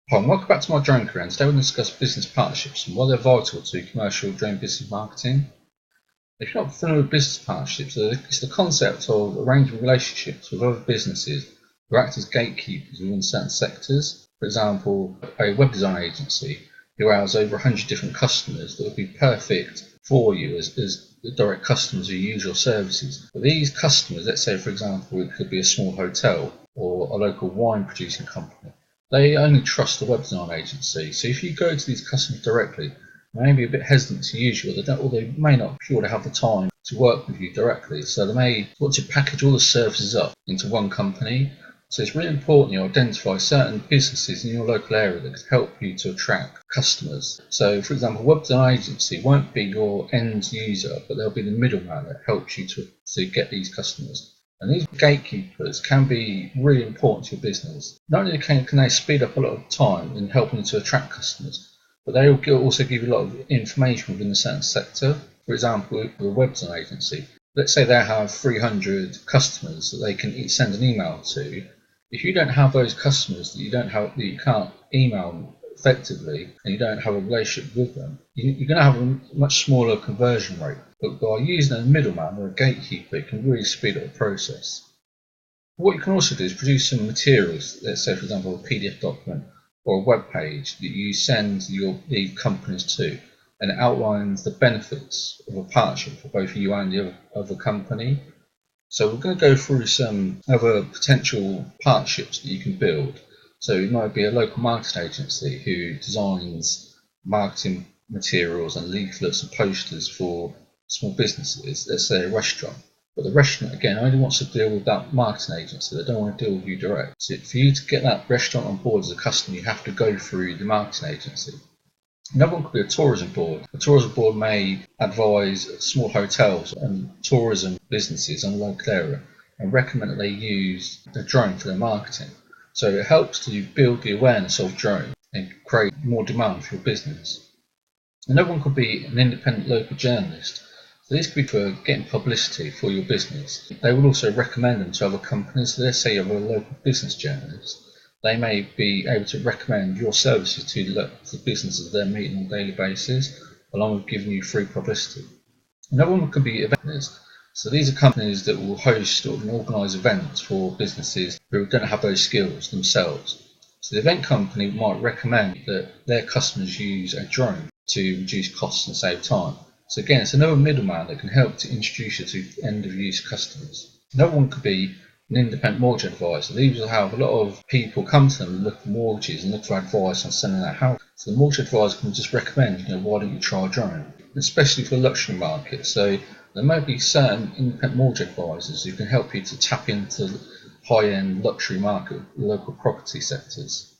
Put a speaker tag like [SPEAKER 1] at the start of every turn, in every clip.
[SPEAKER 1] Hi, and welcome back to my drone career, and today we're going to discuss business partnerships and why they're vital to commercial drone business marketing. If you're not familiar with business partnerships, it's the concept of arranging relationships with other businesses who act as gatekeepers within certain sectors. For example, a web design agency who has over 100 different customers that would be perfect for you as direct customers who use your services. But these customers, let's say for example, it could be a small hotel or a local wine producing company. They only trust the web design agency. So if you go to these customers directly, they may be a bit hesitant to use you, or they may not purely have the time to work with you directly. So they may want to package all the services up into one company. So it's really important you identify certain businesses in your local area that can help you to attract customers. So for example, a web design agency won't be your end user, but they'll be the middleman that helps you to get these customers. And these gatekeepers can be really important to your business. Not only can they speed up a lot of time in helping you to attract customers, but they will also give you a lot of information within a certain sector. For example, with a web design agency, let's say they have 300 customers that they can send an email to. If you don't have those customers that you can't email them effectively, and you don't have a relationship with them, you're going to have a much smaller conversion rate. But by using a middleman or a gatekeeper, it can really speed up the process. What you can also do is produce some materials, let's say for example a PDF document or a web page that you send the companies to, and it outlines the benefits of a partnership for both you and the other company. So we're going to go through some other potential partnerships that you can build. So it might be a local marketing agency who designs marketing materials and leaflets and posters for small businesses, let's say a restaurant. But the restaurant, again, only wants to deal with that marketing agency. They don't want to deal with you direct. So for you to get that restaurant on board as a customer, you have to go through the marketing agency. Another one could be a tourism board. A tourism board may advise small hotels and tourism businesses in the local area and recommend that they use a drone for their marketing. So it helps to build the awareness of drones and create more demand for your business. Another one could be an independent local journalist. So this could be for getting publicity for your business. They will also recommend them to other companies. So let's say you have a local business journalist. They may be able to recommend your services to the businesses they're meeting on a daily basis, along with giving you free publicity. Another one could be events. So these are companies that will host or organise events for businesses who don't have those skills themselves. So the event company might recommend that their customers use a drone to reduce costs and save time. So again, it's another middleman that can help to introduce you to end-of-use customers. Another one could be an independent mortgage advisor. These will have a lot of people come to them and look for mortgages and look for advice on selling their house. So the mortgage advisor can just recommend, why don't you try a drone? Especially for the luxury market. So there may be certain independent mortgage advisors who can help you to tap into high-end luxury market, local property sectors.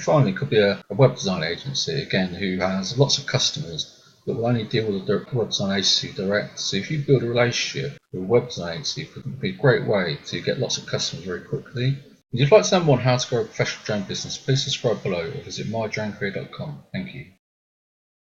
[SPEAKER 1] Finally, it could be a web design agency, again, who has lots of customers that will only deal with the web design agency direct. So if you build a relationship with a web design agency, it could be a great way to get lots of customers very quickly. If you'd like to know more on how to grow a professional drone business, please subscribe below or visit mydronecareer.com. Thank you.